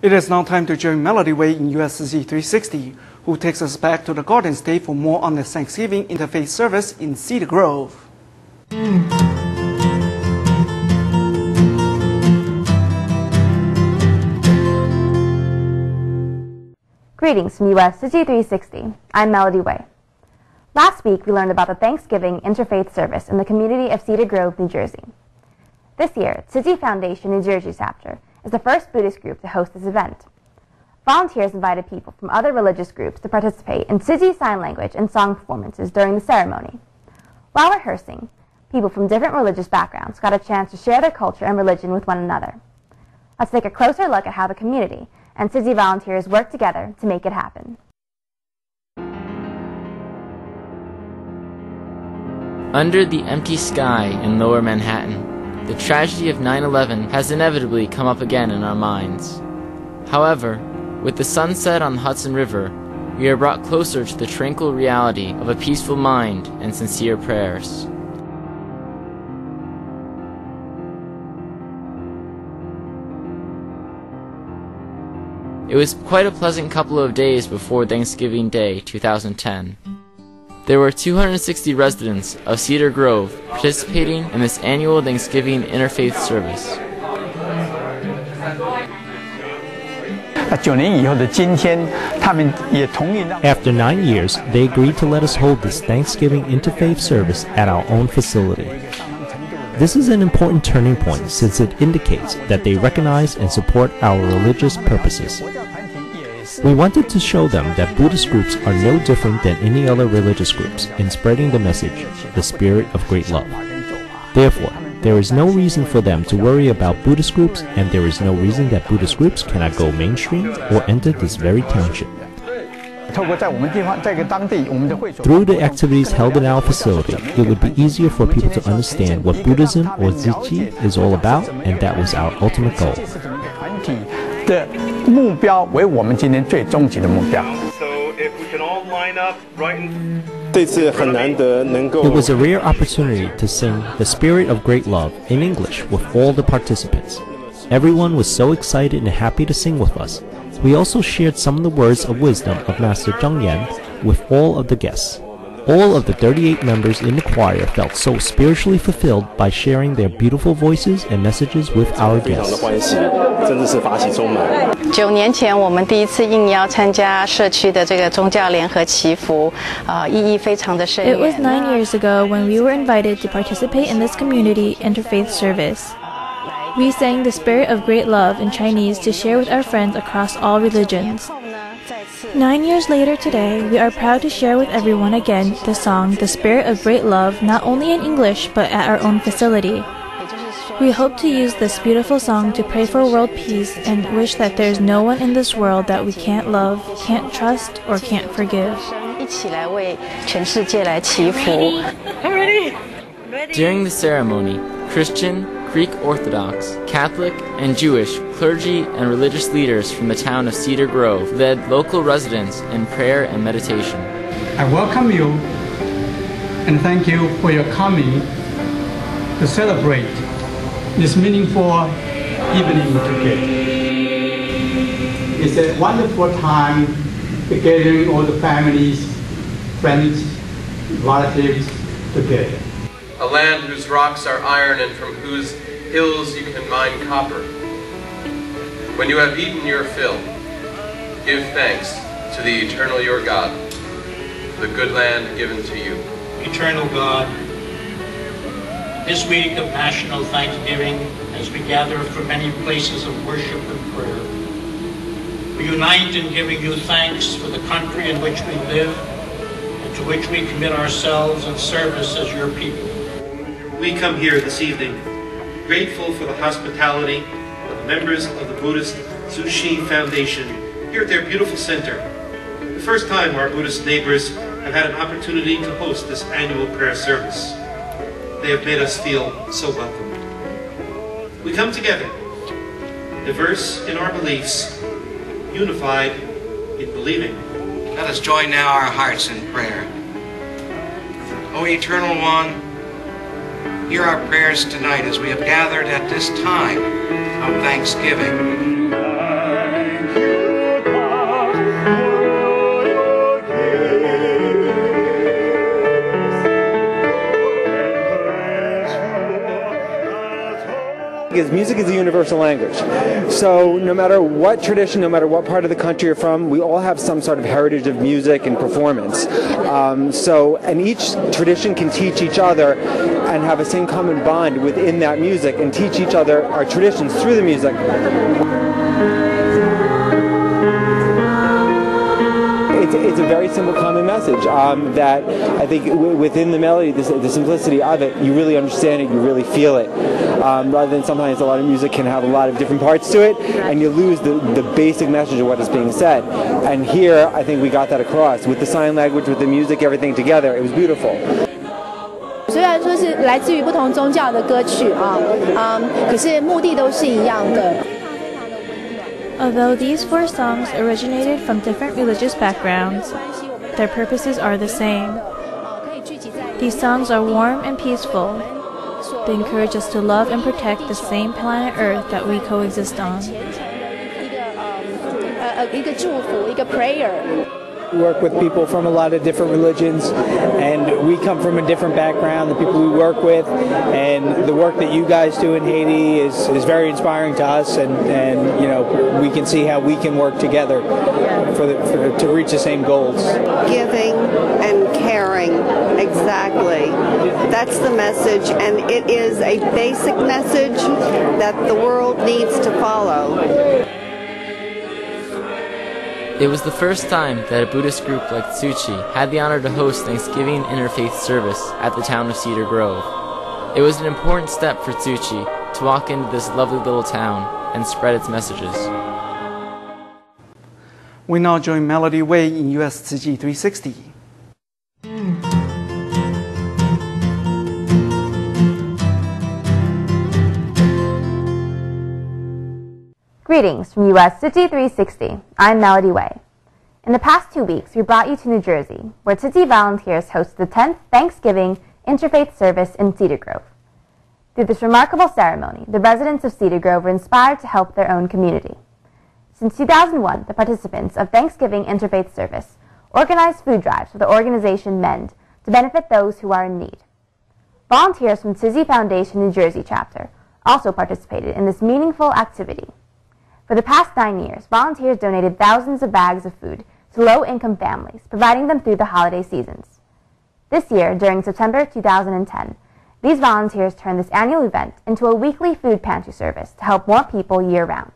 It is now time to join Melody Way in USA360, who takes us back to the Garden State for more on the Thanksgiving Interfaith service in Cedar Grove. Greetings from USA360. I'm Melody Way. Last week, we learned about the Thanksgiving Interfaith service in the community of Cedar Grove, New Jersey. This year,慈济Foundation New Jersey chapter is the first Buddhist group to host this event. Volunteers invited people from other religious groups to participate in慈济Sign Language and song performances during the ceremony. While rehearsing, people from different religious backgrounds got a chance to share their culture and religion with one another. Let's take a closer look at how the community and慈济volunteers work together to make it happen. Under the empty sky in Lower Manhattan, the tragedy of 9/11 has inevitably come up again in our minds. However, with the sunset on the Hudson River, we are brought closer to the tranquil reality of a peaceful mind and sincere prayers. It was quite a pleasant couple of days before Thanksgiving Day 2010. There were 260 residents of Cedar Grove participating in this annual Thanksgiving Interfaith service. After 9 years, they agreed to let us hold this Thanksgiving Interfaith service at our own facility. This is an important turning point since it indicates that they recognize and support our religious purposes. We wanted to show them that Buddhist groups are no different than any other religious groups in spreading the message, the spirit of great love. Therefore, there is no reason for them to worry about Buddhist groups, and there is no reason that Buddhist groups cannot go mainstream or enter this very township. Through the activities held in our facility, it would be easier for people to understand what Buddhism or Tzu is all about, and that was our ultimate goal. It was a rare opportunity to sing The Spirit of Great Love in English with all the participants. Everyone was so excited and happy to sing with us. We also shared some of the words of wisdom of Master Zheng Yan with all of the guests. All of the 38 members in the choir felt so spiritually fulfilled by sharing their beautiful voices and messages with our guests. 9年前，我们第一次应邀参加社区的这个宗教联合祈福，意义非常的深远。 It was 9 years ago when we were invited to participate in this community interfaith service. We sang The Spirit of Great Love in Chinese to share with our friends across all religions. 9 years later today, we are proud to share with everyone again the song The Spirit of Great Love not only in English but at our own facility. We hope to use this beautiful song to pray for world peace and wish that there is no one in this world that we can't love, can't trust, or can't forgive. During the ceremony, Christian, Greek Orthodox, Catholic, and Jewish clergy and religious leaders from the town of Cedar Grove led local residents in prayer and meditation. I welcome you and thank you for your coming to celebrate this meaningful evening together. It's a wonderful time gathering all the families, friends, relatives together. A land whose rocks are iron and from whose hills you can mine copper. When you have eaten your fill, give thanks to the eternal your God, the good land given to you. Eternal God, this week of National Thanksgiving, as we gather from many places of worship and prayer, we unite in giving you thanks for the country in which we live and to which we commit ourselves in service as your people. We come here this evening grateful for the hospitality of the members of the Buddhist Tzu Foundation here at their beautiful center. The first time our Buddhist neighbors have had an opportunity to host this annual prayer service. They have made us feel so welcome. We come together, diverse in our beliefs, unified in believing. Let us join now our hearts in prayer. O Eternal One, hear our prayers tonight as we have gathered at this time of Thanksgiving. is a universal language. So no matter what tradition, no matter what part of the country you're from, we all have some sort of heritage of music and performance. And each tradition can teach each other and have a same common bond within that music and teach each other our traditions through the music. It's a very simple common message that I think within the melody, the simplicity of it, you really understand it, you really feel it. Rather than sometimes a lot of music can have a lot of different parts to it, and you lose the basic message of what is being said. And here, I think we got that across. With the sign language, with the music, everything together, it was beautiful. 虽然说是来自于不同宗教的歌曲可是目的都是一样的。 Although these 4 songs originated from different religious backgrounds, their purposes are the same. These songs are warm and peaceful. They encourage us to love and protect the same planet Earth that we coexist on. 一个祝福，一个 prayer. We work with people from a lot of different religions, and we come from a different background, the people we work with, and the work that you guys do in Haiti is very inspiring to us, and you know, we can see how we can work together to reach the same goals. Giving and caring, exactly. That's the message, and it is a basic message that the world needs to follow. It was the first time that a Buddhist group like Tsuchi had the honor to host Thanksgiving Interfaith service at the town of Cedar Grove. It was an important step for Tsuchi to walk into this lovely little town and spread its messages. We now join Melody Wei in USA360. Greetings from USA360. I'm Melody Wei. In the past 2 weeks, we brought you to New Jersey, where Tzu volunteers hosted the 10th Thanksgiving Interfaith service in Cedar Grove. Through this remarkable ceremony, the residents of Cedar Grove were inspired to help their own community. Since 2001, the participants of Thanksgiving Interfaith service organized food drives for the organization MEND to benefit those who are in need. Volunteers from Tzu Foundation New Jersey chapter also participated in this meaningful activity. For the past 9 years, volunteers donated thousands of bags of food to low-income families, providing them through the holiday seasons. This year, during September 2010, these volunteers turned this annual event into a weekly food pantry service to help more people year-round.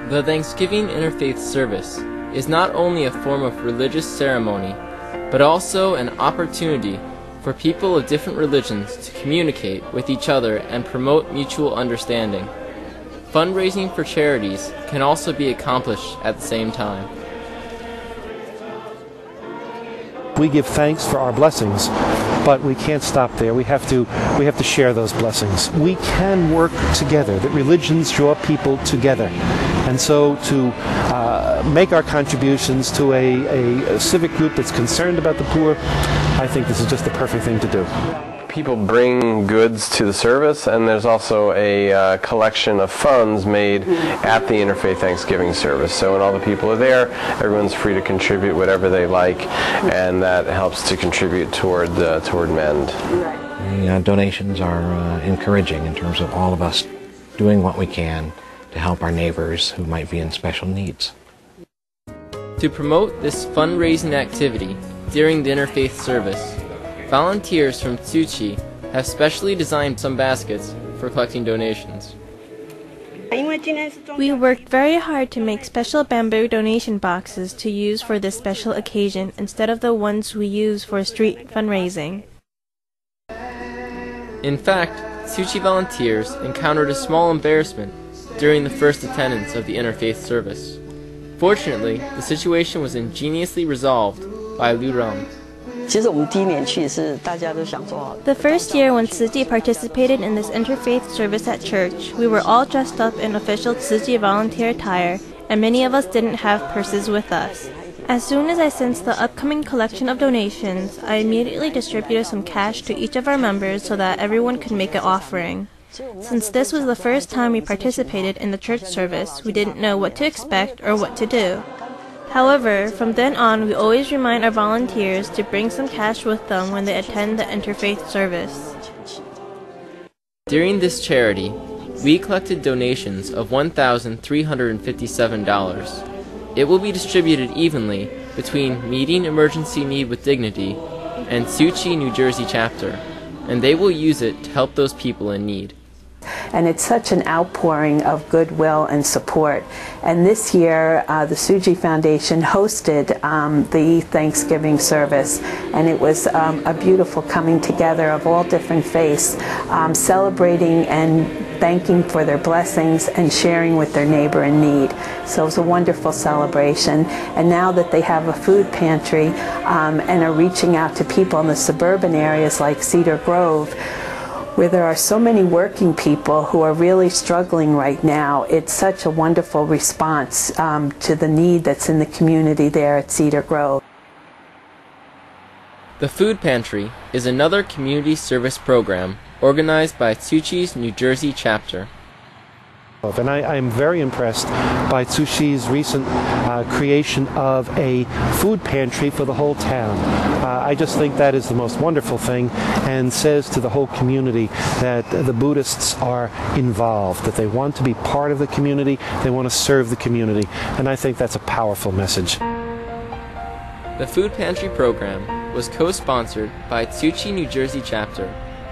The Thanksgiving Interfaith service is not only a form of religious ceremony, but also an opportunity for people of different religions to communicate with each other and promote mutual understanding. Fundraising for charities can also be accomplished at the same time. We give thanks for our blessings, but we can't stop there. We have to share those blessings. We can work together. That religions draw people together. And so to make our contributions to a civic group that's concerned about the poor, I think this is just the perfect thing to do. People bring goods to the service, and there's also a collection of funds made at the Interfaith Thanksgiving service. So when all the people are there, everyone's free to contribute whatever they like, and that helps to contribute toward MEND. The donations are encouraging in terms of all of us doing what we can to help our neighbors who might be in special needs. To promote this fundraising activity during the Interfaith service, volunteers from Tsuchi have specially designed some baskets for collecting donations. We worked very hard to make special bamboo donation boxes to use for this special occasion instead of the ones we use for street fundraising. In fact, Tsuchi volunteers encountered a small embarrassment during the first attendance of the Interfaith service. Fortunately, the situation was ingeniously resolved by Liu Rong. The first year when Tzu participated in this interfaith service at church, we were all dressed up in official Tzu volunteer attire, and many of us didn't have purses with us. As soon as I sensed the upcoming collection of donations, I immediately distributed some cash to each of our members so that everyone could make an offering. Since this was the first time we participated in the church service, we didn't know what to expect or what to do. However, from then on, we always remind our volunteers to bring some cash with them when they attend the Interfaith service. During this charity, we collected donations of $1,357. It will be distributed evenly between Meeting Emergency Need with Dignity and Tzu-Chi, New Jersey chapter, and they will use it to help those people in need. And it's such an outpouring of goodwill and support. And this year, the Tzu-Chi Foundation hosted the Thanksgiving service, and it was a beautiful coming together of all different faiths, celebrating and thanking for their blessings and sharing with their neighbor in need. So it was a wonderful celebration. And now that they have a food pantry and are reaching out to people in the suburban areas like Cedar Grove, where there are so many working people who are really struggling right now, it's such a wonderful response to the need that's in the community there at Cedar Grove. The Food Pantry is another community service program organized by Tzu-Chi's New Jersey chapter. And I am very impressed by Tzu-Chi's recent creation of a food pantry for the whole town. I just think that is the most wonderful thing, and says to the whole community that the Buddhists are involved, that they want to be part of the community, they want to serve the community, and I think that's a powerful message. The Food Pantry program was co-sponsored by Tzu-Chi New Jersey chapter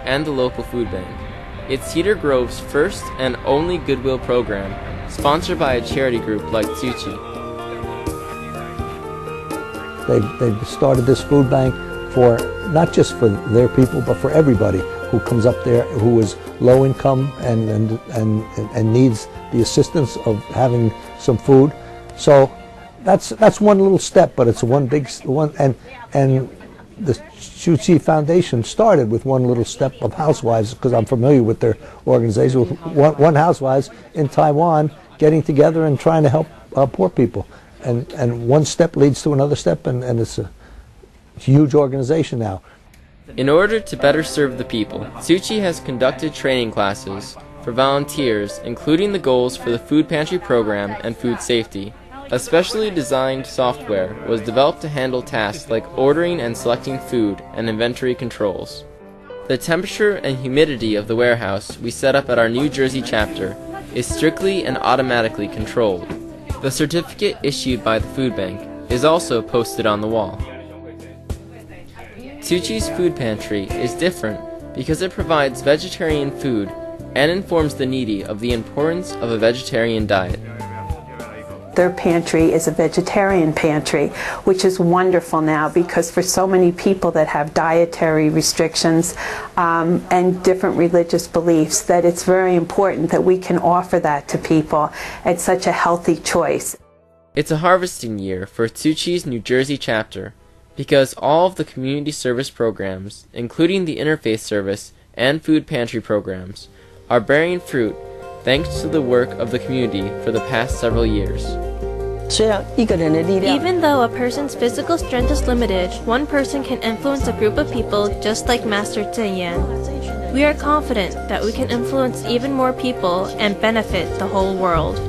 and the local food bank. It's Cedar Grove's first and only Goodwill program, sponsored by a charity group like Tzu-Chi. They've started this food bank for not just for their people, but for everybody who comes up there who is low income and needs the assistance of having some food. So that's one little step, but it's one big one. And the Tzu-Chi Foundation started with one little step of housewives, because I'm familiar with their organization, with one housewives in Taiwan getting together and trying to help poor people. And one step leads to another step, and it's a huge organization now. In order to better serve the people, Tzu-Chi has conducted training classes for volunteers, including the goals for the food pantry program and food safety. A specially designed software was developed to handle tasks like ordering and selecting food and inventory controls. The temperature and humidity of the warehouse we set up at our New Jersey chapter is strictly and automatically controlled. The certificate issued by the food bank is also posted on the wall. Tzu-Chi's Food Pantry is different because it provides vegetarian food and informs the needy of the importance of a vegetarian diet. Their pantry is a vegetarian pantry, which is wonderful now, because for so many people that have dietary restrictions and different religious beliefs, that it's very important that we can offer that to people at such a healthy choice. It's a harvesting year for Tzu-Chi's New Jersey chapter, because all of the community service programs, including the Interfaith service and food pantry programs, are bearing fruit thanks to the work of the community for the past several years. Even though a person's physical strength is limited, one person can influence a group of people just like Master Zhen Yan. We are confident that we can influence even more people and benefit the whole world.